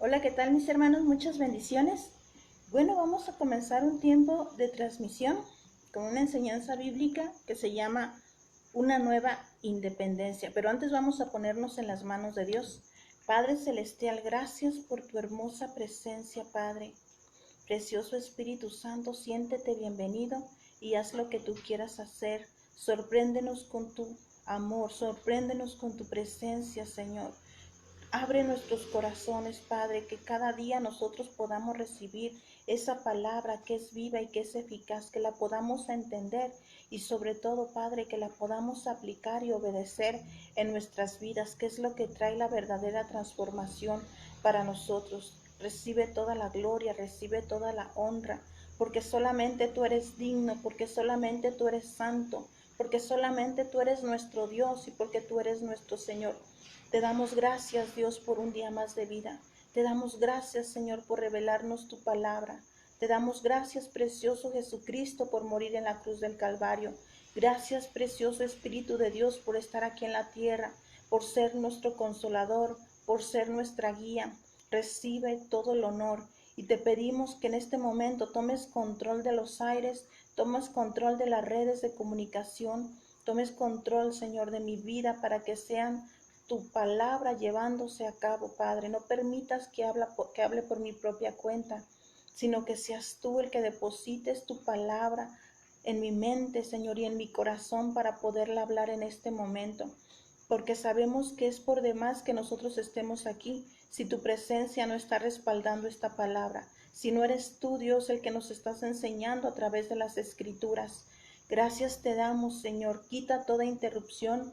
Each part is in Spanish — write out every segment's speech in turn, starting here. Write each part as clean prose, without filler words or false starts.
Hola, ¿qué tal mis hermanos? Muchas bendiciones. Bueno, vamos a comenzar un tiempo de transmisión con una enseñanza bíblica que se llama Una nueva independencia. Pero antes vamos a ponernos en las manos de Dios. Padre Celestial, gracias por tu hermosa presencia, Padre. Precioso Espíritu Santo, siéntete bienvenido y haz lo que tú quieras hacer. Sorpréndenos con tu amor, sorpréndenos con tu presencia, Señor. Abre nuestros corazones, Padre, que cada día nosotros podamos recibir esa palabra que es viva y que es eficaz, que la podamos entender y sobre todo, Padre, que la podamos aplicar y obedecer en nuestras vidas, que es lo que trae la verdadera transformación para nosotros. Recibe toda la gloria, recibe toda la honra, porque solamente tú eres digno, porque solamente tú eres santo, porque solamente tú eres nuestro Dios y porque tú eres nuestro Señor. Te damos gracias, Dios, por un día más de vida. Te damos gracias, Señor, por revelarnos tu palabra. Te damos gracias, precioso Jesucristo, por morir en la cruz del Calvario. Gracias, precioso Espíritu de Dios, por estar aquí en la tierra, por ser nuestro consolador, por ser nuestra guía. Recibe todo el honor y te pedimos que en este momento tomes control de los aires, tomes control de las redes de comunicación, tomes control, Señor, de mi vida para que sean tu palabra llevándose a cabo, Padre. No permitas que hable por mi propia cuenta, sino que seas tú el que deposites tu palabra en mi mente, Señor, y en mi corazón para poderla hablar en este momento. Porque sabemos que es por demás que nosotros estemos aquí, si tu presencia no está respaldando esta palabra, si no eres tú, Dios, el que nos estás enseñando a través de las Escrituras. Gracias te damos, Señor. Quita toda interrupción.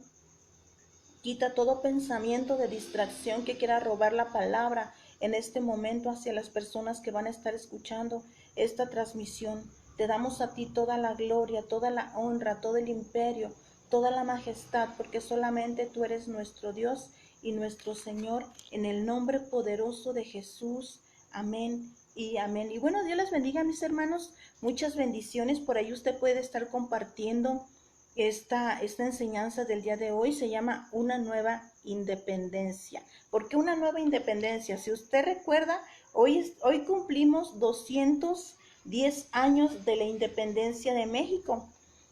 Quita todo pensamiento de distracción que quiera robar la palabra en este momento hacia las personas que van a estar escuchando esta transmisión. Te damos a ti toda la gloria, toda la honra, todo el imperio, toda la majestad, porque solamente tú eres nuestro Dios y nuestro Señor, en el nombre poderoso de Jesús. Amén y amén. Y bueno, Dios les bendiga, mis hermanos. Muchas bendiciones. Por ahí usted puede estar compartiendo esta enseñanza del día de hoy. Se llama Una nueva independencia. ¿Por qué una nueva independencia? Si usted recuerda, hoy cumplimos 210 años de la independencia de México,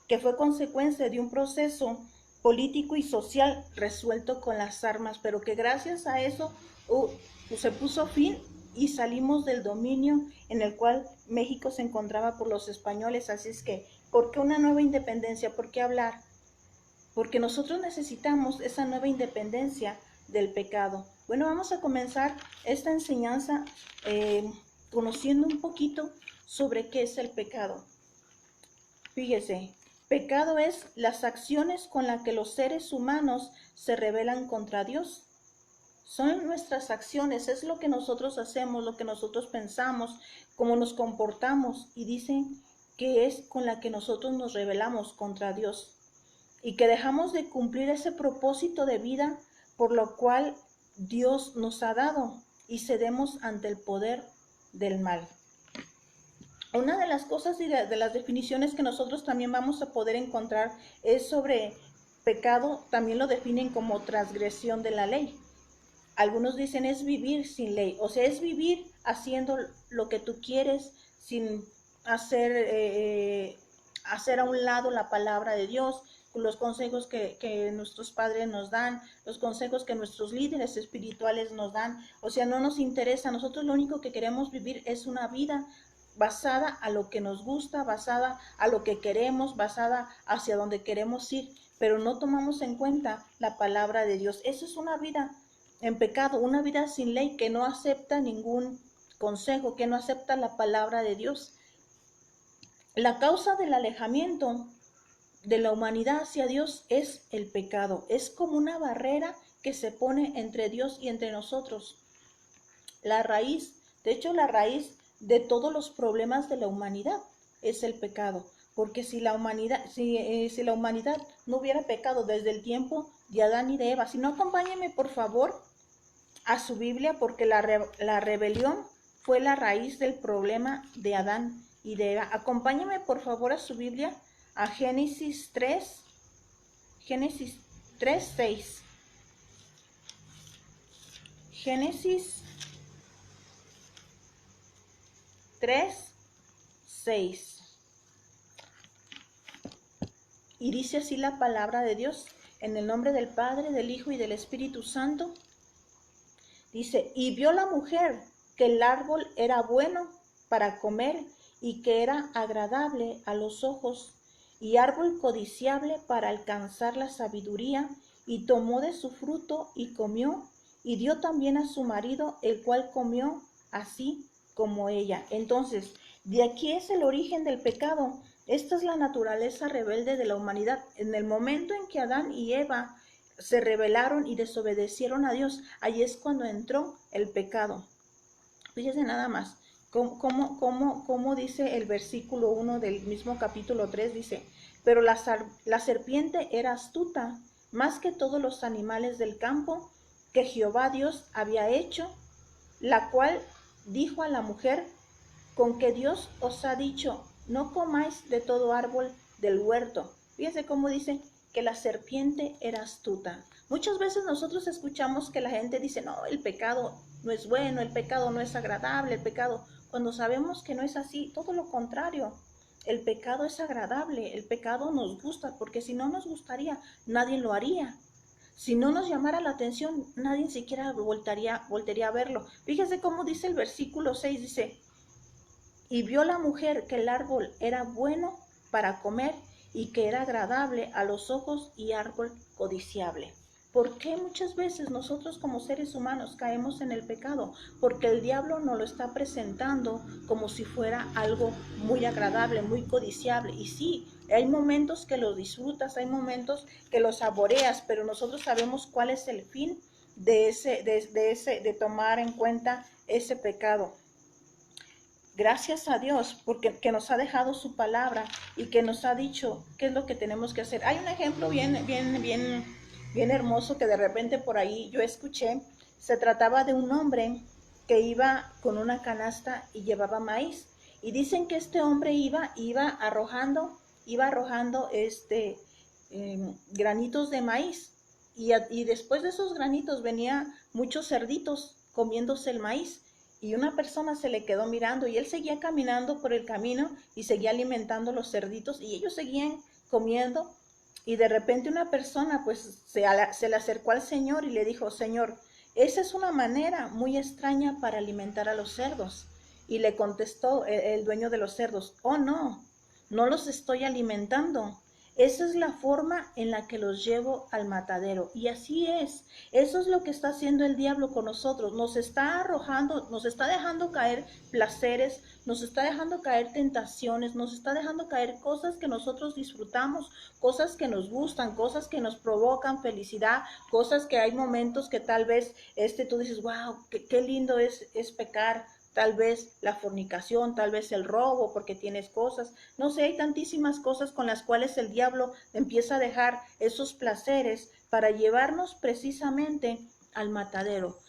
que fue consecuencia de un proceso político y social resuelto con las armas, pero que gracias a eso se puso fin y salimos del dominio en el cual México se encontraba por los españoles. Así es que, ¿por qué una nueva independencia? ¿Por qué hablar? Porque nosotros necesitamos esa nueva independencia del pecado. Bueno, vamos a comenzar esta enseñanza conociendo un poquito sobre qué es el pecado. Fíjese, pecado es las acciones con las que los seres humanos se rebelan contra Dios. Son nuestras acciones, es lo que nosotros hacemos, lo que nosotros pensamos, cómo nos comportamos, y dicen que es con la que nosotros nos rebelamos contra Dios y que dejamos de cumplir ese propósito de vida por lo cual Dios nos ha dado y cedemos ante el poder del mal. Una de las cosas y de las definiciones que nosotros también vamos a poder encontrar es sobre pecado. También lo definen como transgresión de la ley. Algunos dicen es vivir sin ley, o sea, es vivir haciendo lo que tú quieres sin hacer a un lado la palabra de Dios, los consejos que nuestros padres nos dan, los consejos que nuestros líderes espirituales nos dan. O sea, no nos interesa. Nosotros lo único que queremos vivir es una vida basada a lo que nos gusta, basada a lo que queremos, basada hacia donde queremos ir, pero no tomamos en cuenta la palabra de Dios. Eso es una vida en pecado, una vida sin ley, que no acepta ningún consejo, que no acepta la palabra de Dios. La causa del alejamiento de la humanidad hacia Dios es el pecado. Es como una barrera que se pone entre Dios y entre nosotros. La raíz, de hecho, la raíz de todos los problemas de la humanidad es el pecado. Porque si la humanidad, si la humanidad no hubiera pecado desde el tiempo de Adán y de Eva, si no, acompáñenme por favor a su Biblia, porque la rebelión fue la raíz del problema de Adán y de Eva. Acompáñeme por favor a su Biblia, a Génesis 3, 6. Génesis 3, 6. Y dice así la palabra de Dios, en el nombre del Padre, del Hijo y del Espíritu Santo. Dice, y vio la mujer que el árbol era bueno para comer y que era agradable a los ojos y árbol codiciable para alcanzar la sabiduría, y tomó de su fruto y comió, y dio también a su marido, el cual comió así como ella. Entonces, de aquí es el origen del pecado. Esta es la naturaleza rebelde de la humanidad. En el momento en que Adán y Eva se rebelaron y desobedecieron a Dios, ahí es cuando entró el pecado. Fíjense nada más, cómo dice el versículo 1 del mismo capítulo 3, dice, pero la serpiente era astuta, más que todos los animales del campo que Jehová Dios había hecho, la cual dijo a la mujer, con que Dios os ha dicho, no comáis de todo árbol del huerto. Fíjense cómo dice que la serpiente era astuta. Muchas veces nosotros escuchamos que la gente dice, no, el pecado no es bueno, el pecado no es agradable, el pecado, cuando sabemos que no es así, todo lo contrario. El pecado es agradable, el pecado nos gusta, porque si no nos gustaría, nadie lo haría. Si no nos llamara la atención, nadie siquiera voltearía a verlo. Fíjese cómo dice el versículo 6, dice, y vio la mujer que el árbol era bueno para comer y que era agradable a los ojos y árbol codiciable. ¿Por qué muchas veces nosotros como seres humanos caemos en el pecado? Porque el diablo nos lo está presentando como si fuera algo muy agradable, muy codiciable. Y sí, hay momentos que lo disfrutas, hay momentos que lo saboreas, pero nosotros sabemos cuál es el fin de tomar en cuenta ese pecado. Gracias a Dios porque que nos ha dejado su palabra y que nos ha dicho qué es lo que tenemos que hacer. Hay un ejemplo bien hermoso que de repente por ahí yo escuché. Se trataba de un hombre que iba con una canasta y llevaba maíz. Y dicen que este hombre iba arrojando granitos de maíz. Y después de esos granitos venía muchos cerditos comiéndose el maíz. Y una persona se le quedó mirando y él seguía caminando por el camino y seguía alimentando los cerditos y ellos seguían comiendo. Y de repente una persona pues se le acercó al Señor y le dijo, Señor, esa es una manera muy extraña para alimentar a los cerdos. Y le contestó el dueño de los cerdos, oh no, no los estoy alimentando. Esa es la forma en la que los llevo al matadero. Y así es. Eso es lo que está haciendo el diablo con nosotros. Nos está arrojando, nos está dejando caer placeres, nos está dejando caer tentaciones, nos está dejando caer cosas que nosotros disfrutamos, cosas que nos gustan, cosas que nos provocan felicidad, cosas que hay momentos que tal vez tú dices, wow, qué lindo es pecar. Tal vez la fornicación, tal vez el robo, porque tienes cosas. No sé, hay tantísimas cosas con las cuales el diablo empieza a dejar esos placeres para llevarnos precisamente al matadero.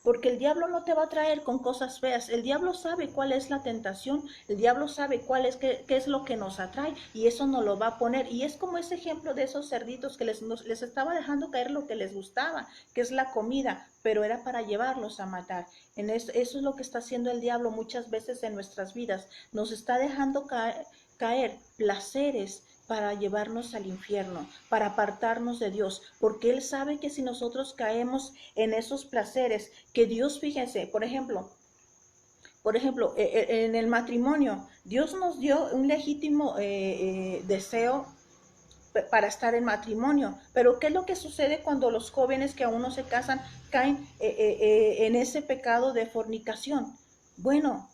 Porque el diablo no te va a traer con cosas feas. El diablo sabe cuál es la tentación. El diablo sabe qué es lo que nos atrae. Y eso nos lo va a poner. Y es como ese ejemplo de esos cerditos que les estaba dejando caer lo que les gustaba, que es la comida. Pero era para llevarlos a matar. Eso es lo que está haciendo el diablo muchas veces en nuestras vidas. Nos está dejando caer placeres para llevarnos al infierno, para apartarnos de Dios, porque Él sabe que si nosotros caemos en esos placeres, que Dios, fíjense, por ejemplo, en el matrimonio, Dios nos dio un legítimo deseo para estar en matrimonio, pero ¿qué es lo que sucede cuando los jóvenes que aún no se casan caen en ese pecado de fornicación? Bueno,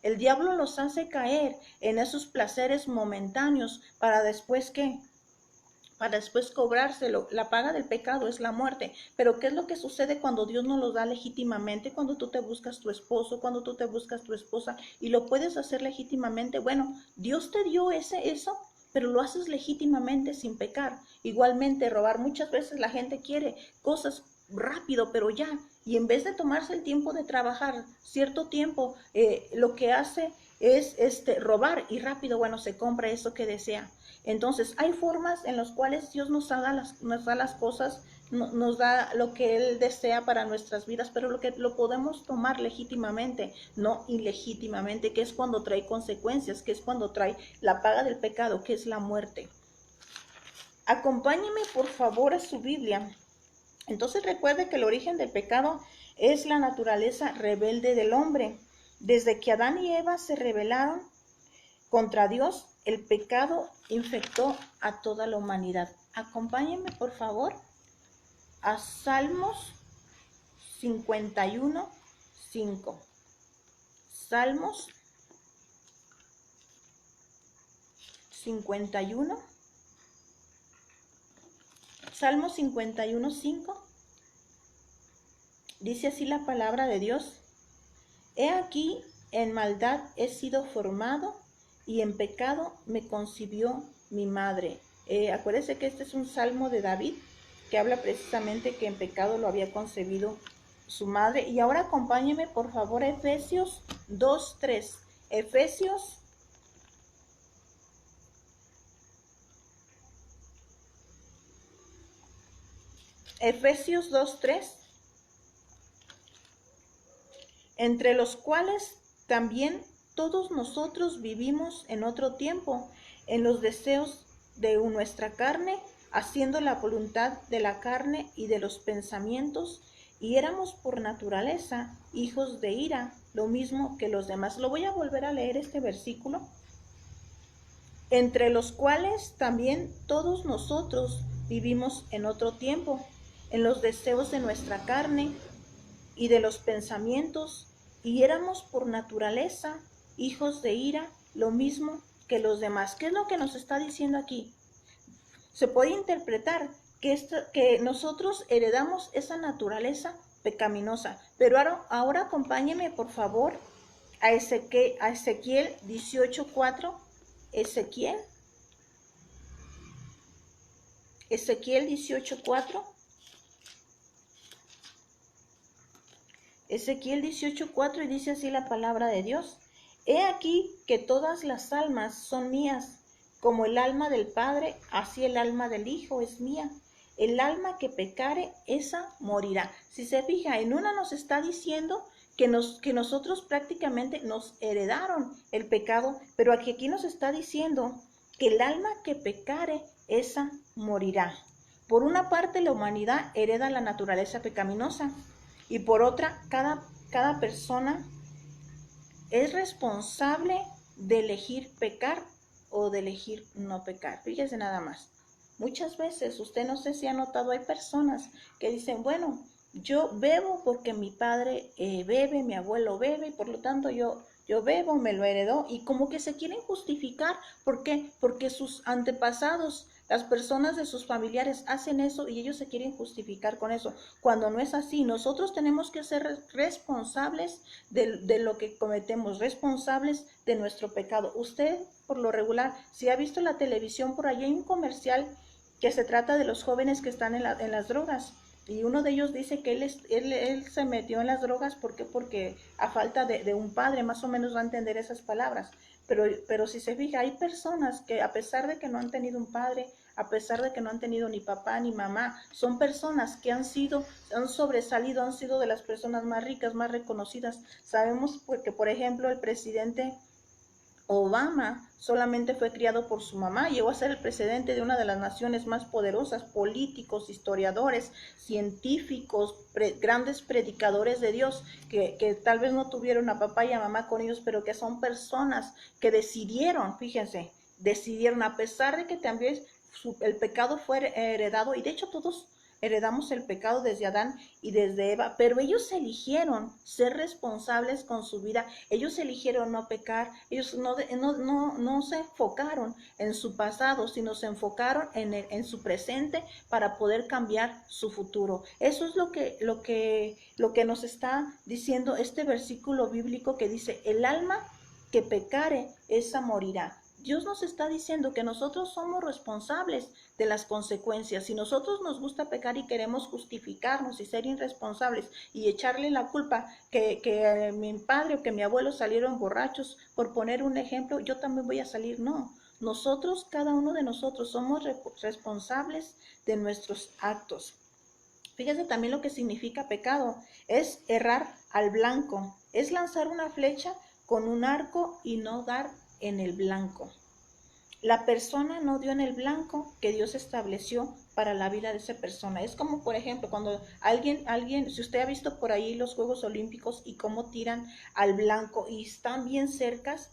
el diablo los hace caer en esos placeres momentáneos para después ¿qué? Para después cobrárselo. La paga del pecado es la muerte. Pero ¿qué es lo que sucede cuando Dios nos lo da legítimamente? Cuando tú te buscas tu esposo, cuando tú te buscas tu esposa y lo puedes hacer legítimamente. Bueno, Dios te dio eso, pero lo haces legítimamente sin pecar. Igualmente robar. Muchas veces la gente quiere cosas rápido, pero ya. Y en vez de tomarse el tiempo de trabajar cierto tiempo, lo que hace es robar y rápido, bueno, se compra eso que desea. Entonces, hay formas en las cuales Dios nos da las cosas, nos da lo que Él desea para nuestras vidas, pero lo que lo podemos tomar legítimamente, no ilegítimamente, que es cuando trae consecuencias, que es cuando trae la paga del pecado, que es la muerte. Acompáñeme por favor a su Biblia. Entonces recuerde que el origen del pecado es la naturaleza rebelde del hombre. Desde que Adán y Eva se rebelaron contra Dios, el pecado infectó a toda la humanidad. Acompáñenme por favor a Salmos 51, 5. Salmos 51. Salmos 51, 5. Dice así la palabra de Dios: He aquí, en maldad he sido formado, y en pecado me concibió mi madre. Acuérdese que este es un salmo de David, que habla precisamente que en pecado lo había concebido su madre. Y ahora acompáñeme por favor a Efesios 2:3. Efesios 2:3. Entre los cuales también todos nosotros vivimos en otro tiempo, en los deseos de nuestra carne, haciendo la voluntad de la carne y de los pensamientos, y éramos por naturaleza hijos de ira, lo mismo que los demás. Lo voy a volver a leer este versículo. Entre los cuales también todos nosotros vivimos en otro tiempo, en los deseos de nuestra carne y de los pensamientos, y éramos por naturaleza hijos de ira, lo mismo que los demás. ¿Qué es lo que nos está diciendo aquí? Se puede interpretar que nosotros heredamos esa naturaleza pecaminosa, pero ahora acompáñeme por favor a Ezequiel 18:4. Ezequiel 18:4. Ezequiel 18:4, y dice así la palabra de Dios: He aquí que todas las almas son mías, como el alma del Padre, así el alma del Hijo es mía. El alma que pecare, esa morirá. Si se fija, en una nos está diciendo que nosotros prácticamente nos heredaron el pecado, pero aquí nos está diciendo que el alma que pecare, esa morirá. Por una parte, la humanidad hereda la naturaleza pecaminosa, y por otra, cada persona es responsable de elegir pecar o de elegir no pecar. Fíjese nada más. Muchas veces, usted no sé si ha notado, hay personas que dicen, bueno, yo bebo porque mi padre bebe, mi abuelo bebe, y por lo tanto yo bebo, me lo heredó, y como que se quieren justificar. ¿Por qué? Porque sus antepasados, las personas de sus familiares hacen eso y ellos se quieren justificar con eso, cuando no es así. Nosotros tenemos que ser responsables de lo que cometemos, responsables de nuestro pecado. Usted, por lo regular, si ha visto la televisión, por allí hay un comercial que se trata de los jóvenes que están en las drogas. Y uno de ellos dice que él se metió en las drogas porque a falta de un padre, más o menos va a entender esas palabras. Pero si se fija, hay personas que a pesar de que no han tenido un padre, a pesar de que no han tenido ni papá ni mamá, son personas que han sobresalido, han sido de las personas más ricas, más reconocidas. Sabemos que, por ejemplo, el presidente Obama solamente fue criado por su mamá, llegó a ser el presidente de una de las naciones más poderosas, políticos, historiadores, científicos, grandes predicadores de Dios, que tal vez no tuvieron a papá y a mamá con ellos, pero que son personas que decidieron, fíjense, decidieron, a pesar de que también el pecado fue heredado, y de hecho todos heredamos el pecado desde Adán y desde Eva, pero ellos eligieron ser responsables con su vida, ellos eligieron no pecar, ellos no se enfocaron en su pasado, sino se enfocaron en su presente para poder cambiar su futuro. Eso es lo que nos está diciendo este versículo bíblico que dice: el alma que pecare, esa morirá. Dios nos está diciendo que nosotros somos responsables de las consecuencias. Si nosotros nos gusta pecar y queremos justificarnos y ser irresponsables y echarle la culpa que mi padre o que mi abuelo salieron borrachos, por poner un ejemplo, yo también voy a salir. No, nosotros, cada uno de nosotros somos responsables de nuestros actos. Fíjese también lo que significa pecado. Es errar al blanco. Es lanzar una flecha con un arco y no dar en el blanco. La persona no dio en el blanco que Dios estableció para la vida de esa persona. Es como, por ejemplo, cuando alguien, si usted ha visto por ahí los Juegos Olímpicos y cómo tiran al blanco y están bien cercas,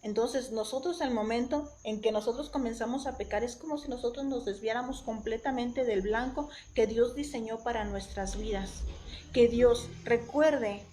entonces nosotros al momento en que nosotros comenzamos a pecar es como si nosotros nos desviáramos completamente del blanco que Dios diseñó para nuestras vidas. Que Dios recuerde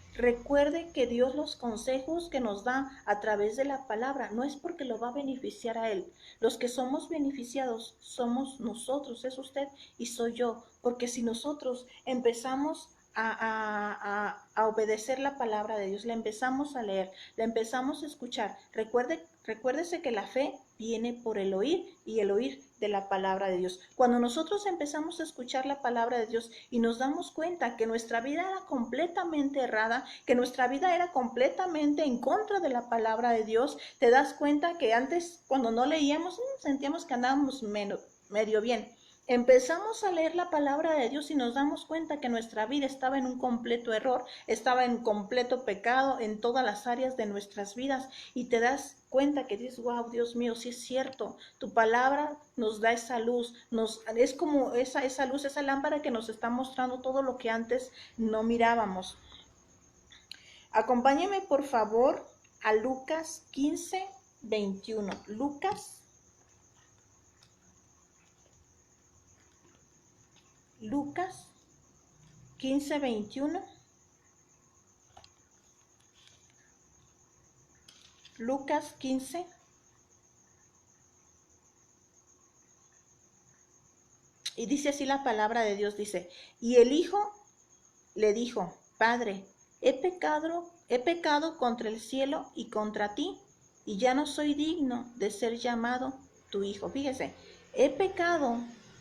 que Dios los consejos que nos da a través de la palabra no es porque lo va a beneficiar a Él. Los que somos beneficiados somos nosotros, es usted y soy yo, porque si nosotros empezamos a obedecer la palabra de Dios, la empezamos a leer, la empezamos a escuchar. Recuérdese que la fe viene por el oír y el oír de la palabra de Dios. Cuando nosotros empezamos a escuchar la palabra de Dios y nos damos cuenta que nuestra vida era completamente errada, que nuestra vida era completamente en contra de la palabra de Dios, te das cuenta que antes cuando no leíamos sentíamos que andábamos medio bien. Empezamos a leer la palabra de Dios y nos damos cuenta que nuestra vida estaba en un completo error, estaba en completo pecado en todas las áreas de nuestras vidas y te das cuenta que dices, wow, Dios mío, sí es cierto, tu palabra nos da esa luz, es como esa luz, esa lámpara que nos está mostrando todo lo que antes no mirábamos. Acompáñeme por favor a Lucas 15, 21. Lucas 15, 21. Lucas 15. Y dice así la palabra de Dios, dice, y el hijo le dijo, Padre, he pecado contra el cielo y contra ti, y ya no soy digno de ser llamado tu hijo. Fíjese, he pecado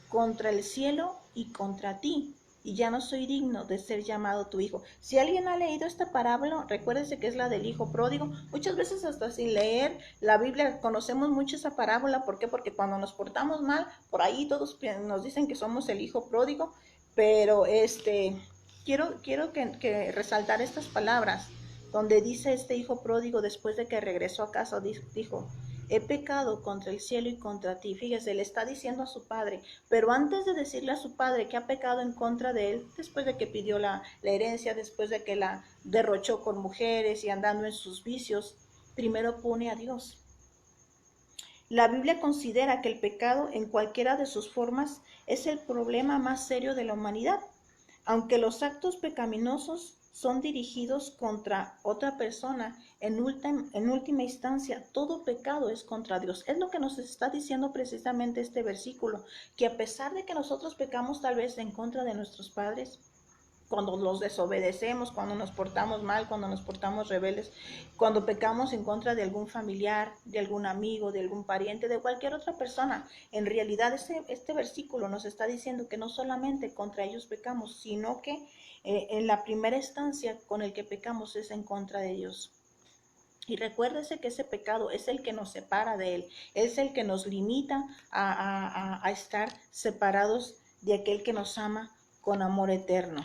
contra el cielo y contra ti, y ya no soy digno de ser llamado tu hijo. Si alguien ha leído esta parábola, recuérdese que es la del hijo pródigo. Muchas veces hasta sin leer la Biblia conocemos mucho esa parábola. ¿Por qué? Porque cuando nos portamos mal, por ahí todos nos dicen que somos el hijo pródigo, pero quiero que resaltar estas palabras, donde dice este hijo pródigo después de que regresó a casa, dijo, he pecado contra el cielo y contra ti. Fíjese, le está diciendo a su padre, pero antes de decirle a su padre que ha pecado en contra de él, después de que pidió la herencia, después de que la derrochó con mujeres y andando en sus vicios, primero pone a Dios. La Biblia considera que el pecado en cualquiera de sus formas es el problema más serio de la humanidad. Aunque los actos pecaminosos son dirigidos contra otra persona, en última instancia, todo pecado es contra Dios. Es lo que nos está diciendo precisamente este versículo, que a pesar de que nosotros pecamos tal vez en contra de nuestros padres, cuando los desobedecemos, cuando nos portamos mal, cuando nos portamos rebeldes, cuando pecamos en contra de algún familiar, de algún amigo, de algún pariente, de cualquier otra persona, en realidad este versículo nos está diciendo que no solamente contra ellos pecamos, sino que en la primera instancia con el que pecamos es en contra de Dios. Y recuérdese que ese pecado es el que nos separa de Él, es el que nos limita a estar separados de aquel que nos ama con amor eterno.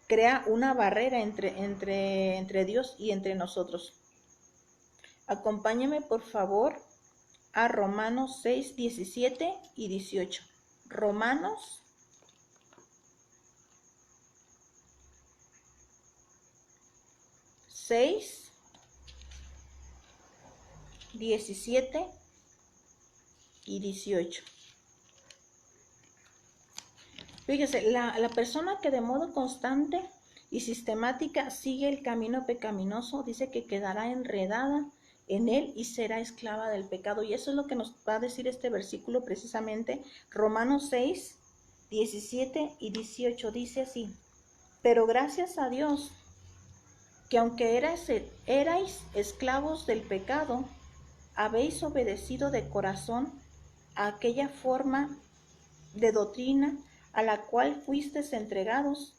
Crea una barrera entre Dios y entre nosotros. Acompáñeme por favor a Romanos 6, 17 y 18. Romanos 6, 17 y 18. Fíjese, la persona que de modo constante y sistemática sigue el camino pecaminoso, dice que quedará enredada en él y será esclava del pecado. Y eso es lo que nos va a decir este versículo precisamente. Romanos 6, 17 y 18 dice así, pero gracias a Dios, que aunque erais esclavos del pecado, habéis obedecido de corazón a aquella forma de doctrina a la cual fuisteis entregados,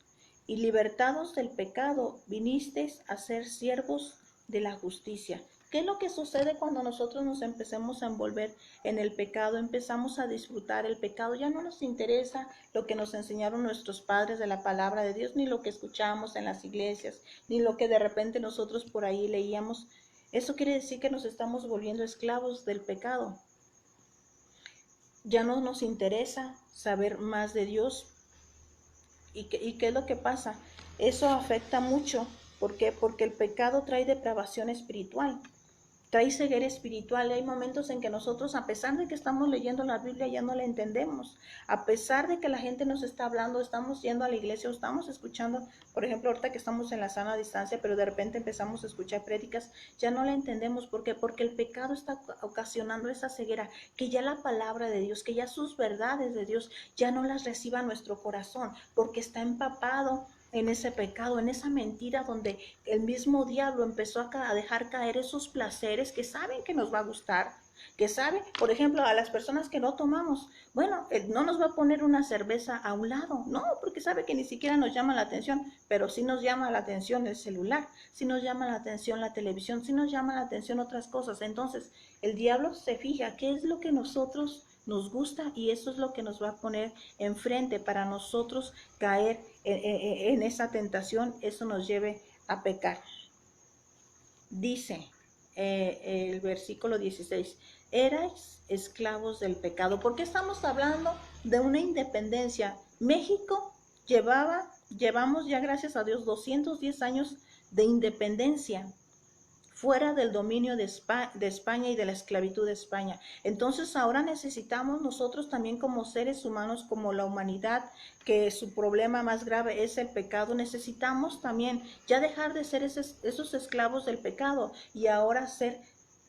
y libertados del pecado, vinisteis a ser siervos de la justicia. ¿Qué es lo que sucede cuando nosotros nos empecemos a envolver en el pecado? Empezamos a disfrutar el pecado. Ya no nos interesa lo que nos enseñaron nuestros padres de la palabra de Dios, ni lo que escuchábamos en las iglesias, ni lo que de repente nosotros por ahí leíamos. Eso quiere decir que nos estamos volviendo esclavos del pecado. Ya no nos interesa saber más de Dios. ¿Y qué es lo que pasa? Eso afecta mucho. ¿Por qué? Porque el pecado trae depravación espiritual, trae ceguera espiritual. Hay momentos en que nosotros, a pesar de que estamos leyendo la Biblia, ya no la entendemos. A pesar de que la gente nos está hablando, estamos yendo a la iglesia o estamos escuchando, por ejemplo, ahorita que estamos en la sana distancia, pero de repente empezamos a escuchar prédicas, ya no la entendemos. ¿Por qué? Porque el pecado está ocasionando esa ceguera, que ya la palabra de Dios, que ya sus verdades de Dios, ya no las reciba nuestro corazón, porque está empapado en ese pecado, en esa mentira donde el mismo diablo empezó a dejar caer esos placeres que saben que nos va a gustar, que sabe, por ejemplo, a las personas que no tomamos, bueno, no nos va a poner una cerveza a un lado, no, porque sabe que ni siquiera nos llama la atención, pero sí nos llama la atención el celular, sí nos llama la atención la televisión, sí nos llama la atención otras cosas. Entonces, el diablo se fija qué es lo que nosotros nos gusta y eso es lo que nos va a poner enfrente para nosotros caer en esa tentación, eso nos lleve a pecar. Dice el versículo 16, erais esclavos del pecado. ¿Por qué estamos hablando de una independencia? México llevamos ya, gracias a Dios, 210 años de independencia, fuera del dominio de España y de la esclavitud de España. Entonces ahora necesitamos nosotros también como seres humanos, como la humanidad, que su problema más grave es el pecado, necesitamos también ya dejar de ser esos esclavos del pecado y ahora ser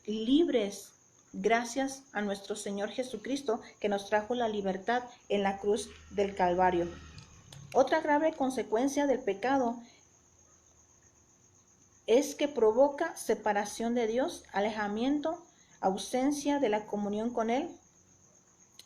libres gracias a nuestro Señor Jesucristo, que nos trajo la libertad en la cruz del Calvario. Otra grave consecuencia del pecado es que provoca separación de Dios, alejamiento, ausencia de la comunión con Él.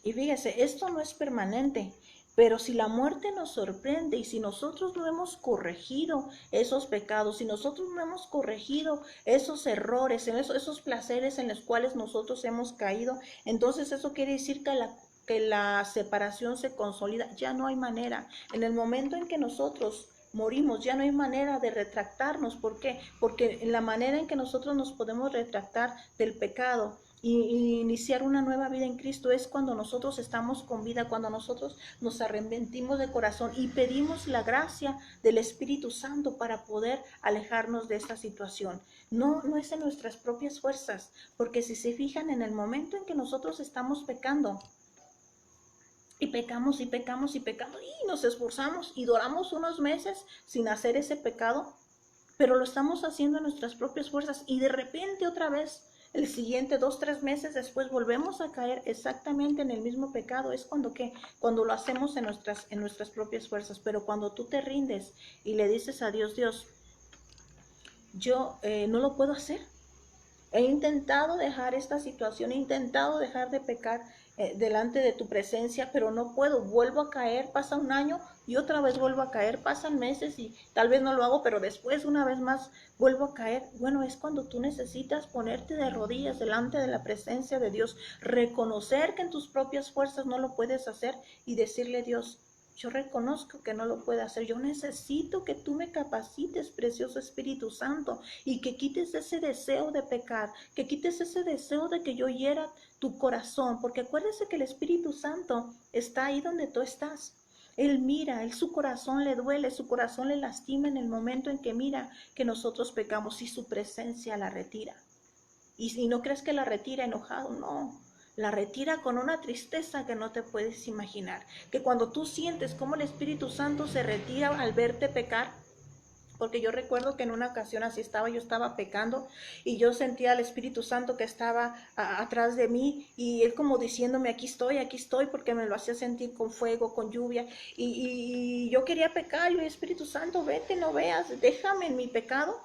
Y fíjese, esto no es permanente, pero si la muerte nos sorprende y si nosotros no hemos corregido esos pecados, si nosotros no hemos corregido esos errores, esos placeres en los cuales nosotros hemos caído, entonces eso quiere decir que la separación se consolida. Ya no hay manera. En el momento en que nosotros morimos, ya no hay manera de retractarnos. ¿Por qué? Porque en la manera en que nosotros nos podemos retractar del pecado y iniciar una nueva vida en Cristo es cuando nosotros estamos con vida, cuando nosotros nos arrepentimos de corazón y pedimos la gracia del Espíritu Santo para poder alejarnos de esta situación. No es en nuestras propias fuerzas, porque si se fijan, en el momento en que nosotros estamos pecando, y pecamos y pecamos y pecamos y nos esforzamos y duramos unos meses sin hacer ese pecado, pero lo estamos haciendo en nuestras propias fuerzas y de repente otra vez el siguiente 2-3 meses después volvemos a caer exactamente en el mismo pecado. Es cuando lo hacemos en nuestras propias fuerzas. Pero cuando tú te rindes y le dices a Dios, Dios, yo no lo puedo hacer. He intentado dejar esta situación, he intentado dejar de pecar delante de tu presencia, pero no puedo, vuelvo a caer, pasa un año y otra vez vuelvo a caer, pasan meses y tal vez no lo hago, pero después una vez más vuelvo a caer. Bueno, es cuando tú necesitas ponerte de rodillas delante de la presencia de Dios, reconocer que en tus propias fuerzas no lo puedes hacer y decirle, Dios, yo reconozco que no lo puedo hacer. Yo necesito que tú me capacites, precioso Espíritu Santo, y que quites ese deseo de pecar, que quites ese deseo de que yo hiera tu corazón, porque acuérdese que el Espíritu Santo está ahí donde tú estás. Él mira, su corazón le duele, su corazón le lastima en el momento en que mira que nosotros pecamos y su presencia la retira. Y no crees que la retira enojado, no. La retira con una tristeza que no te puedes imaginar. Que cuando tú sientes cómo el Espíritu Santo se retira al verte pecar, porque yo recuerdo que en una ocasión así yo estaba pecando y yo sentía al Espíritu Santo que estaba atrás de mí y él como diciéndome aquí estoy, porque me lo hacía sentir con fuego, con lluvia y yo quería pecar. Yo, Espíritu Santo, vete, no veas, déjame en mi pecado.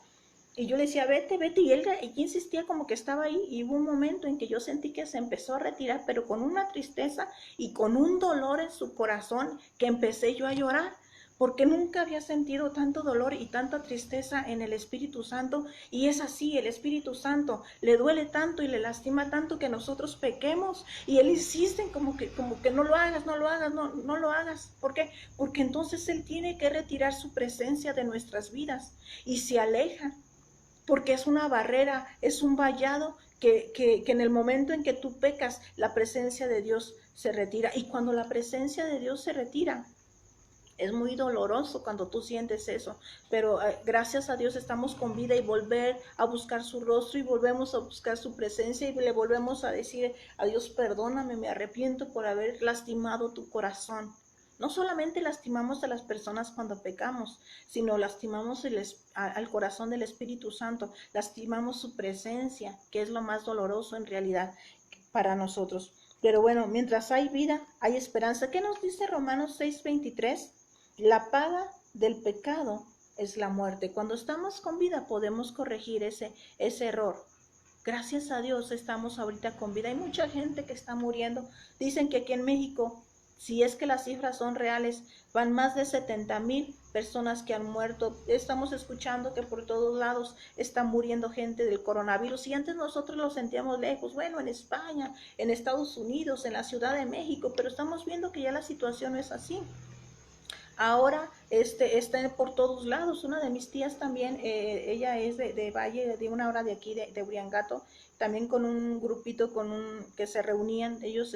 Y yo le decía, vete, y él insistía como que estaba ahí, y hubo un momento en que yo sentí que se empezó a retirar, pero con una tristeza y con un dolor en su corazón, que empecé yo a llorar, porque nunca había sentido tanto dolor y tanta tristeza en el Espíritu Santo. Y es así, el Espíritu Santo le duele tanto y le lastima tanto que nosotros pequemos, y Él insiste en como que no lo hagas, no lo hagas, no lo hagas. ¿Por qué? Porque entonces Él tiene que retirar su presencia de nuestras vidas y se aleja, porque es una barrera, es un vallado que en el momento en que tú pecas, la presencia de Dios se retira. Y cuando la presencia de Dios se retira, es muy doloroso cuando tú sientes eso, pero gracias a Dios estamos con vida, y volver a buscar su rostro y volvemos a buscar su presencia y le volvemos a decir a Dios: perdóname, me arrepiento por haber lastimado tu corazón. No solamente lastimamos a las personas cuando pecamos, sino lastimamos al corazón del Espíritu Santo, lastimamos su presencia, que es lo más doloroso en realidad para nosotros. Pero bueno, mientras hay vida, hay esperanza. ¿Qué nos dice Romanos 6:23? La paga del pecado es la muerte. Cuando estamos con vida podemos corregir ese error. Gracias a Dios estamos ahorita con vida. Hay mucha gente que está muriendo. Dicen que aquí en México, si es que las cifras son reales, van más de 70,000 personas que han muerto. Estamos escuchando que por todos lados está muriendo gente del coronavirus, y antes nosotros lo sentíamos lejos, bueno, en España, en Estados Unidos, en la Ciudad de México, pero estamos viendo que ya la situación no es así. Ahora está por todos lados. Una de mis tías también, ella es de Valle, de una hora de aquí, de Uriangato, también con un grupito que se reunían. Ellos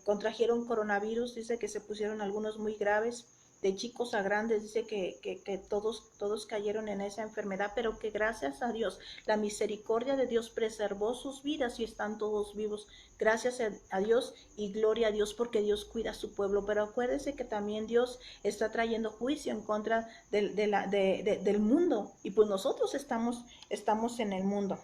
contrajeron coronavirus, dice que se pusieron algunos muy graves, de chicos a grandes, dice que todos cayeron en esa enfermedad, pero que gracias a Dios, la misericordia de Dios preservó sus vidas y están todos vivos. Gracias a Dios y gloria a Dios, porque Dios cuida a su pueblo. Pero acuérdense que también Dios está trayendo juicio en contra del mundo, y pues nosotros estamos en el mundo.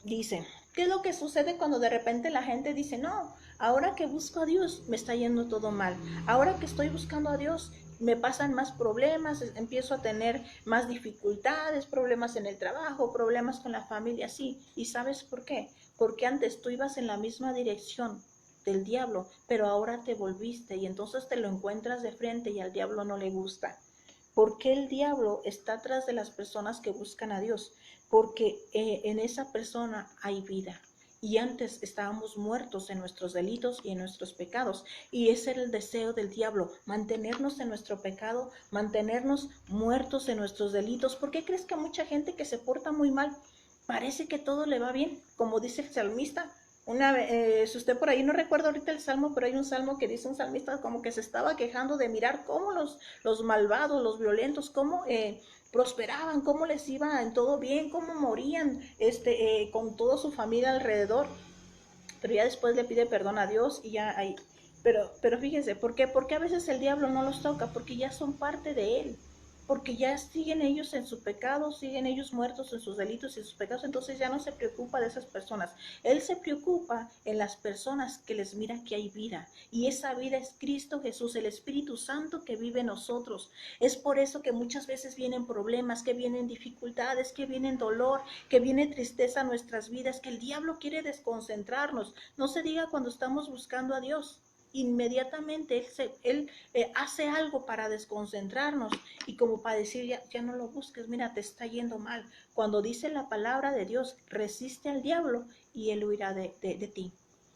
Dice, ¿qué es lo que sucede cuando de repente la gente dice: no, ahora que busco a Dios me está yendo todo mal, ahora que estoy buscando a Dios me pasan más problemas, empiezo a tener más dificultades, problemas en el trabajo, problemas con la familia? Sí, ¿y sabes por qué? Porque antes tú ibas en la misma dirección del diablo, pero ahora te volviste y entonces te lo encuentras de frente, y al diablo no le gusta. ¿Por qué el diablo está atrás de las personas que buscan a Dios? Porque en esa persona hay vida. Y antes estábamos muertos en nuestros delitos y en nuestros pecados. Y ese era el deseo del diablo: mantenernos en nuestro pecado, mantenernos muertos en nuestros delitos. ¿Por qué crees que mucha gente que se porta muy mal parece que todo le va bien? Como dice el salmista. Si usted por ahí, no recuerdo ahorita el salmo, pero hay un salmo que dice un salmista como que se estaba quejando de mirar cómo los malvados, los violentos, cómo prosperaban, cómo les iba en todo bien, cómo morían con toda su familia alrededor. Pero ya después le pide perdón a Dios y ya hay. Pero fíjense, ¿por qué? Porque a veces el diablo no los toca, porque ya son parte de él, porque ya siguen ellos en su pecado, siguen ellos muertos en sus delitos y sus pecados. Entonces ya no se preocupa de esas personas. Él se preocupa en las personas que les mira que hay vida, y esa vida es Cristo Jesús, el Espíritu Santo que vive en nosotros. Es por eso que muchas veces vienen problemas, que vienen dificultades, que vienen dolor, que viene tristeza a nuestras vidas, que el diablo quiere desconcentrarnos. No se diga cuando estamos buscando a Dios. Inmediatamente él hace algo para desconcentrarnos, y como para decir: ya no lo busques, mira, te está yendo mal. Cuando dice la palabra de Dios: resiste al diablo y él huirá de ti.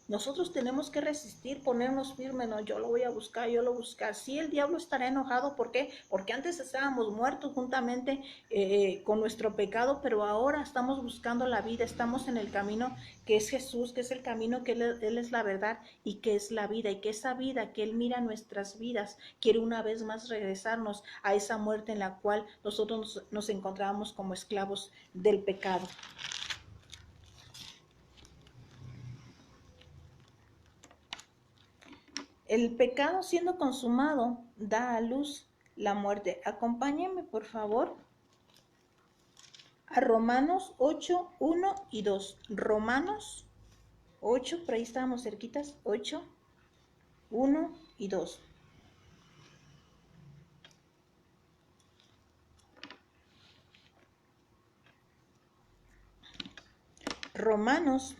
Nosotros tenemos que resistir, ponernos firmes. No, yo lo voy a buscar, yo lo voy a buscar. Sí, el diablo estará enojado. ¿Por qué? Porque antes estábamos muertos juntamente con nuestro pecado, pero ahora estamos buscando la vida, estamos en el camino que es Jesús, que es el camino, que Él es la verdad y que es la vida, y que esa vida que Él mira nuestras vidas quiere una vez más regresarnos a esa muerte en la cual nosotros nos encontrábamos como esclavos del pecado. El pecado siendo consumado da a luz la muerte. Acompáñenme por favor a Romanos 8, 1 y 2. Romanos 8, por ahí estábamos cerquitas, 8, 1 y 2. Romanos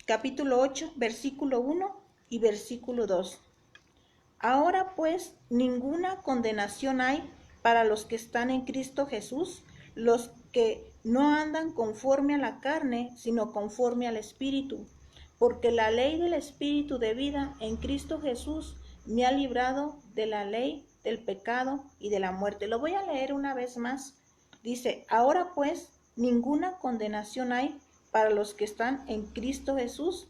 capítulo 8, versículo 1 y versículo 2. Ahora pues ninguna condenación hay para los que están en Cristo Jesús, los que no andan conforme a la carne, sino conforme al Espíritu. Porque la ley del Espíritu de vida en Cristo Jesús me ha librado de la ley del pecado y de la muerte. Lo voy a leer una vez más. Dice, ahora pues ninguna condenación hay para los que están en Cristo Jesús,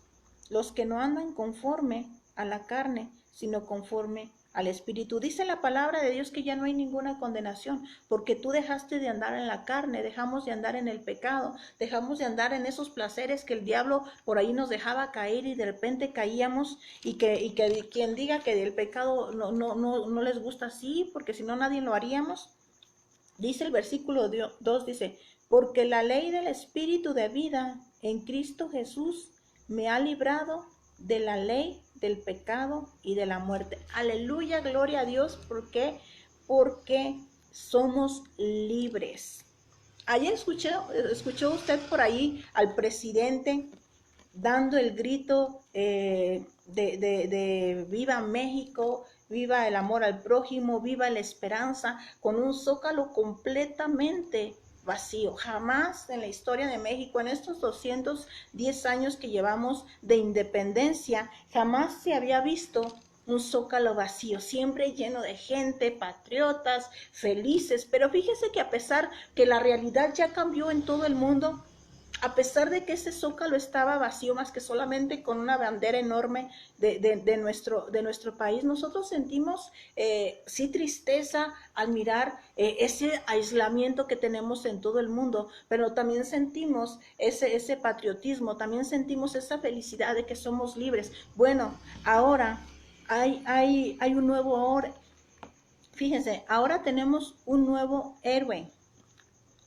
los que no andan conforme a la carne, sino conforme al Espíritu. Dice la palabra de Dios que ya no hay ninguna condenación, porque tú dejaste de andar en la carne, dejamos de andar en el pecado, dejamos de andar en esos placeres que el diablo por ahí nos dejaba caer y de repente caíamos y que quien diga que el pecado no les gusta así, porque si no nadie lo haríamos. Dice el versículo 2, dice, porque la ley del Espíritu de vida en Cristo Jesús me ha librado de la ley del pecado y de la muerte. Aleluya, gloria a Dios. ¿Por qué? Porque somos libres. Ayer escuchó usted por ahí al presidente dando el grito de viva México, viva el amor al prójimo, viva la esperanza, con un zócalo completamente vacío. Jamás en la historia de México, en estos 210 años que llevamos de independencia, jamás se había visto un zócalo vacío, siempre lleno de gente, patriotas, felices. Pero fíjese que a pesar que la realidad ya cambió en todo el mundo, a pesar de que ese zócalo estaba vacío más que solamente con una bandera enorme de nuestro país, nosotros sentimos sí tristeza al mirar ese aislamiento que tenemos en todo el mundo, pero también sentimos ese patriotismo, también sentimos esa felicidad de que somos libres. Bueno, ahora hay un nuevo ahora. Fíjense, ahora tenemos un nuevo héroe.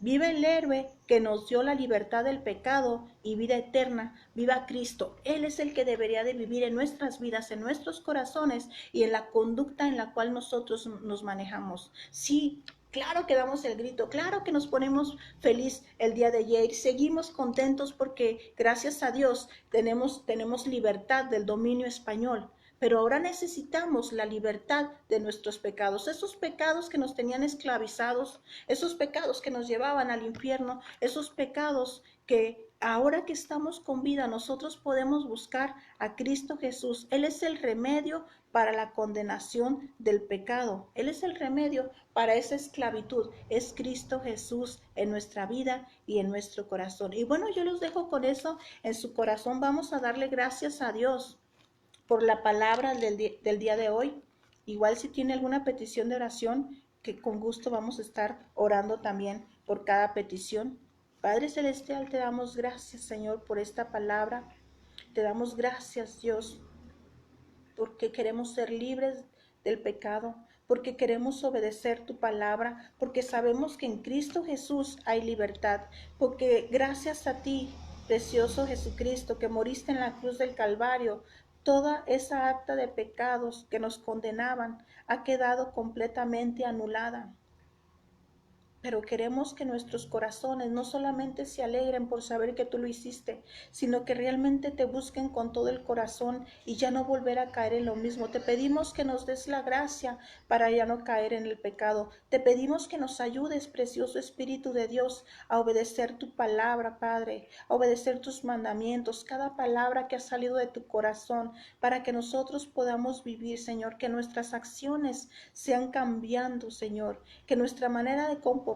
Viva el héroe que nos dio la libertad del pecado y vida eterna. Viva Cristo. Él es el que debería de vivir en nuestras vidas, en nuestros corazones y en la conducta en la cual nosotros nos manejamos. Sí, claro que damos el grito, claro que nos ponemos feliz el día de ayer. Seguimos contentos porque gracias a Dios tenemos libertad del dominio español. Pero ahora necesitamos la libertad de nuestros pecados, esos pecados que nos tenían esclavizados, esos pecados que nos llevaban al infierno, esos pecados que ahora que estamos con vida nosotros podemos buscar a Cristo Jesús. Él es el remedio para la condenación del pecado. Él es el remedio para esa esclavitud. Es Cristo Jesús en nuestra vida y en nuestro corazón. Y bueno, yo los dejo con eso en su corazón. Vamos a darle gracias a Dios por la palabra del día de hoy. Igual si tiene alguna petición de oración, que con gusto vamos a estar orando también por cada petición. Padre Celestial, te damos gracias, Señor, por esta palabra. Te damos gracias, Dios, porque queremos ser libres del pecado, porque queremos obedecer tu palabra, porque sabemos que en Cristo Jesús hay libertad, porque gracias a ti, precioso Jesucristo, que moriste en la cruz del Calvario, toda esa acta de pecados que nos condenaban ha quedado completamente anulada. Pero queremos que nuestros corazones no solamente se alegren por saber que tú lo hiciste, sino que realmente te busquen con todo el corazón y ya no volver a caer en lo mismo. Te pedimos que nos des la gracia para ya no caer en el pecado. Te pedimos que nos ayudes, precioso Espíritu de Dios, a obedecer tu palabra, Padre, a obedecer tus mandamientos, cada palabra que ha salido de tu corazón, para que nosotros podamos vivir, Señor, que nuestras acciones sean cambiando, Señor, que nuestra manera de comportarnos,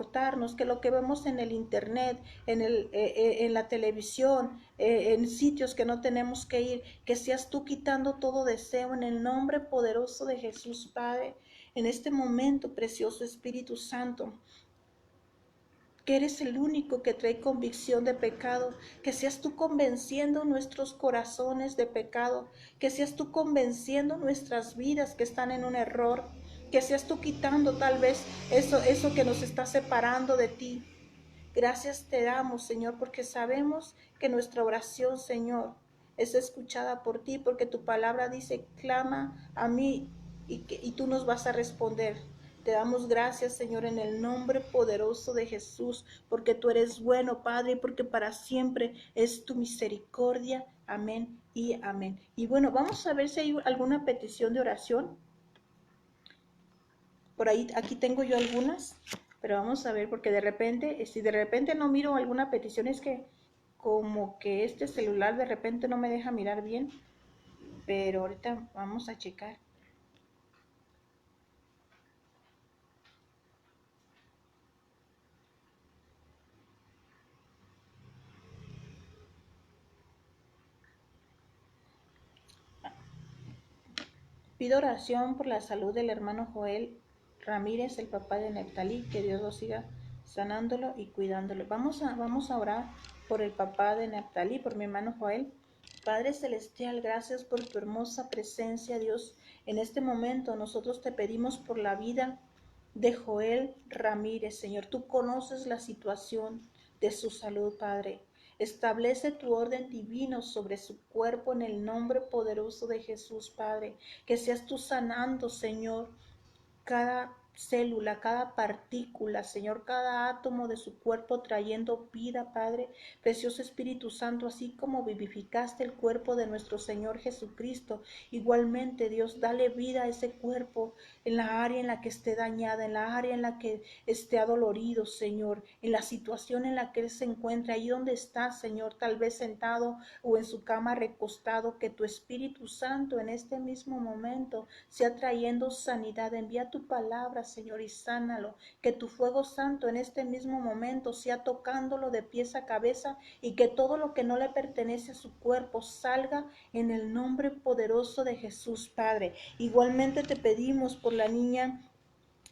que lo que vemos en el internet, en la televisión, en sitios que no tenemos que ir, que seas tú quitando todo deseo en el nombre poderoso de Jesús, Padre. En este momento, precioso Espíritu Santo, que eres el único que trae convicción de pecado, que seas tú convenciendo nuestros corazones de pecado, que seas tú convenciendo nuestras vidas que están en un error, que seas tú quitando tal vez eso que nos está separando de ti. Gracias te damos, Señor, porque sabemos que nuestra oración, Señor, es escuchada por ti, porque tu palabra dice, clama a mí y tú nos vas a responder. Te damos gracias, Señor, en el nombre poderoso de Jesús, porque tú eres bueno, Padre, y porque para siempre es tu misericordia. Amén y amén. Y bueno, vamos a ver si hay alguna petición de oración. Por ahí, aquí tengo yo algunas, pero vamos a ver, porque de repente, si de repente no miro alguna petición, es que como que este celular de repente no me deja mirar bien, pero ahorita vamos a checar. Pido oración por la salud del hermano Joel Ramírez, el papá de Neftalí, que Dios lo siga sanándolo y cuidándolo. Vamos a orar por el papá de Neftalí, por mi hermano Joel. Padre Celestial, gracias por tu hermosa presencia, Dios. En este momento nosotros te pedimos por la vida de Joel Ramírez, Señor. Tú conoces la situación de su salud, Padre. Establece tu orden divino sobre su cuerpo en el nombre poderoso de Jesús, Padre. Que seas tú sanando, Señor, cada célula, cada partícula, Señor, cada átomo de su cuerpo trayendo vida, Padre. Precioso Espíritu Santo, así como vivificaste el cuerpo de nuestro Señor Jesucristo, igualmente, Dios, dale vida a ese cuerpo en la área en la que esté dañada, en la área en la que esté adolorido, Señor, en la situación en la que Él se encuentra, ahí donde está, Señor, tal vez sentado o en su cama recostado, que tu Espíritu Santo en este mismo momento sea trayendo sanidad. Envía tu palabra, Señor, y sánalo. Que tu fuego santo en este mismo momento sea tocándolo de pies a cabeza y que todo lo que no le pertenece a su cuerpo salga en el nombre poderoso de Jesús, Padre. Igualmente te pedimos por la niña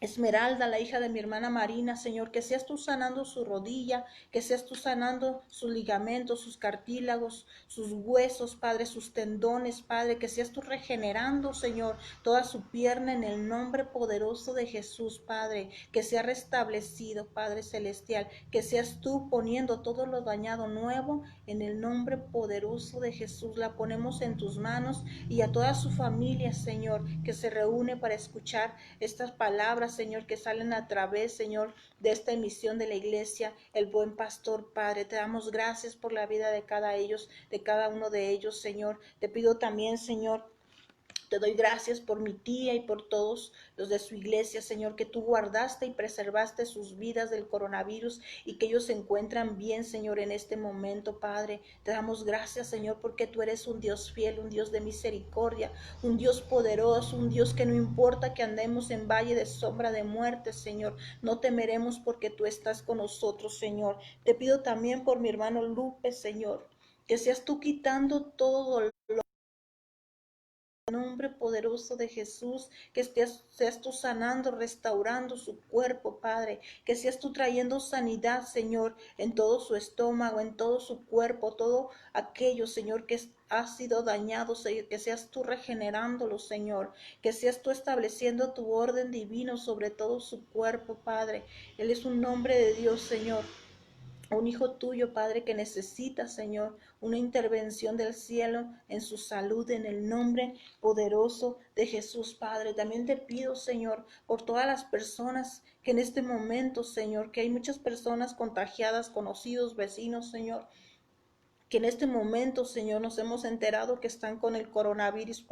Esmeralda, la hija de mi hermana Marina, Señor, que seas tú sanando su rodilla, que seas tú sanando sus ligamentos, sus cartílagos, sus huesos, Padre, sus tendones, Padre, que seas tú regenerando, Señor, toda su pierna en el nombre poderoso de Jesús, Padre, que sea restablecido, Padre Celestial, que seas tú poniendo todo lo dañado nuevo en el nombre poderoso de Jesús. La ponemos en tus manos y a toda su familia, Señor, que se reúne para escuchar estas palabras, Señor, que salen a través, Señor, de esta emisión de la iglesia, el buen pastor, Padre. Te damos gracias por la vida de cada uno de ellos, Señor. Te pido también, Señor, te doy gracias por mi tía y por todos los de su iglesia, Señor, que tú guardaste y preservaste sus vidas del coronavirus y que ellos se encuentran bien, Señor, en este momento, Padre. Te damos gracias, Señor, porque tú eres un Dios fiel, un Dios de misericordia, un Dios poderoso, un Dios que no importa que andemos en valle de sombra de muerte, Señor, no temeremos porque tú estás con nosotros, Señor. Te pido también por mi hermano Lupe, Señor, que seas tú quitando todo dolor, nombre poderoso de Jesús, que seas tú sanando, restaurando su cuerpo, Padre, que seas tú trayendo sanidad, Señor, en todo su estómago, en todo su cuerpo, todo aquello, Señor, que ha sido dañado, Señor, que seas tú regenerándolo, Señor, que seas tú estableciendo tu orden divino sobre todo su cuerpo, Padre. Él es un nombre de Dios, Señor, un hijo tuyo, Padre, que necesita, Señor, una intervención del cielo en su salud, en el nombre poderoso de Jesús, Padre. También te pido, Señor, por todas las personas que en este momento, Señor, que hay muchas personas contagiadas, conocidos, vecinos, Señor, que en este momento, Señor, nos hemos enterado que están con el coronavirus,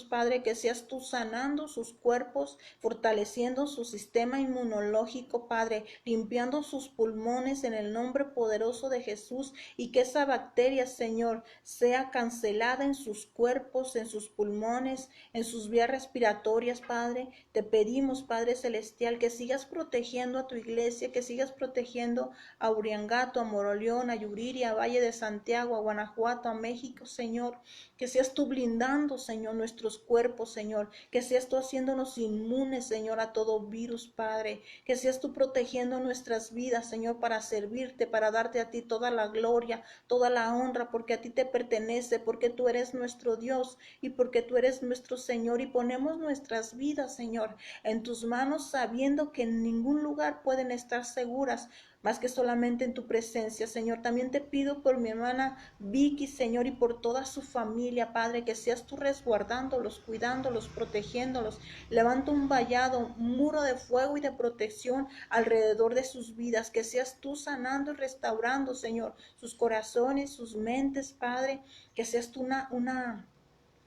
Padre, que seas tú sanando sus cuerpos, fortaleciendo su sistema inmunológico, Padre, limpiando sus pulmones en el nombre poderoso de Jesús y que esa bacteria, Señor, sea cancelada en sus cuerpos, en sus pulmones, en sus vías respiratorias, Padre. Te pedimos, Padre Celestial, que sigas protegiendo a tu iglesia, que sigas protegiendo a Uriangato, a Moroleón, a Yuriria, a Valle de Santiago, a Guanajuato, a México, Señor, que seas tú blindando, Señor, nuestros cuerpos, Señor, que seas tú haciéndonos inmunes, Señor, a todo virus, Padre, que seas tú protegiendo nuestras vidas, Señor, para servirte, para darte a ti toda la gloria, toda la honra, porque a ti te pertenece, porque tú eres nuestro Dios y porque tú eres nuestro Señor y ponemos nuestras vidas, Señor, en tus manos, sabiendo que en ningún lugar pueden estar seguras más que solamente en tu presencia, Señor. También te pido por mi hermana Vicky, Señor, y por toda su familia, Padre, que seas tú resguardándolos, cuidándolos, protegiéndolos. Levanta un vallado, un muro de fuego y de protección alrededor de sus vidas, que seas tú sanando y restaurando, Señor, sus corazones, sus mentes, Padre, que seas tú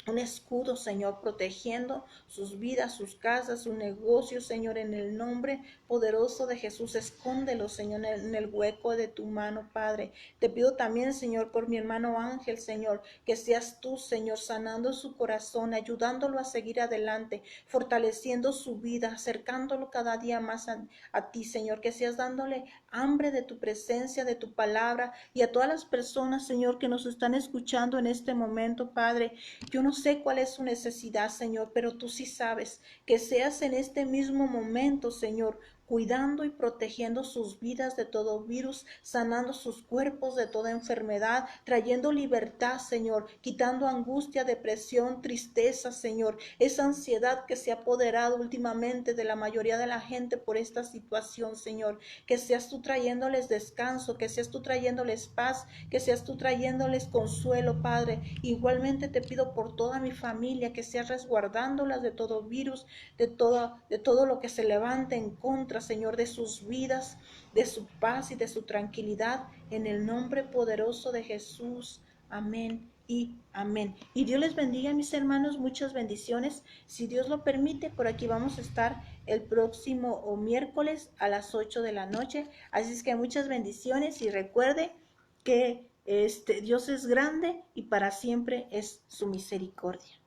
un escudo, Señor, protegiendo sus vidas, sus casas, sus negocios, Señor, en el nombre poderoso de Jesús. Escóndelo, Señor, en el hueco de tu mano, Padre. Te pido también, Señor, por mi hermano Ángel, Señor, que seas tú, Señor, sanando su corazón, ayudándolo a seguir adelante, fortaleciendo su vida, acercándolo cada día más a ti, Señor, que seas dándole hambre de tu presencia, de tu palabra, y a todas las personas, Señor, que nos están escuchando en este momento, Padre. Yo no sé cuál es su necesidad, Señor, pero tú sí sabes. Que seas en este mismo momento, Señor, cuidando y protegiendo sus vidas de todo virus, sanando sus cuerpos de toda enfermedad, trayendo libertad, Señor, quitando angustia, depresión, tristeza, Señor, esa ansiedad que se ha apoderado últimamente de la mayoría de la gente por esta situación, Señor. Que seas tú trayéndoles descanso, que seas tú trayéndoles paz, que seas tú trayéndoles consuelo, Padre. Igualmente te pido por toda mi familia, que seas resguardándolas de todo virus, de todo lo que se levante en contra, Señor, de sus vidas, de su paz y de su tranquilidad, en el nombre poderoso de Jesús. Amén y amén. Y Dios les bendiga, mis hermanos, muchas bendiciones. Si Dios lo permite, por aquí vamos a estar el próximo miércoles a las 8 de la noche. Así es que muchas bendiciones y recuerde que Dios es grande y para siempre es su misericordia.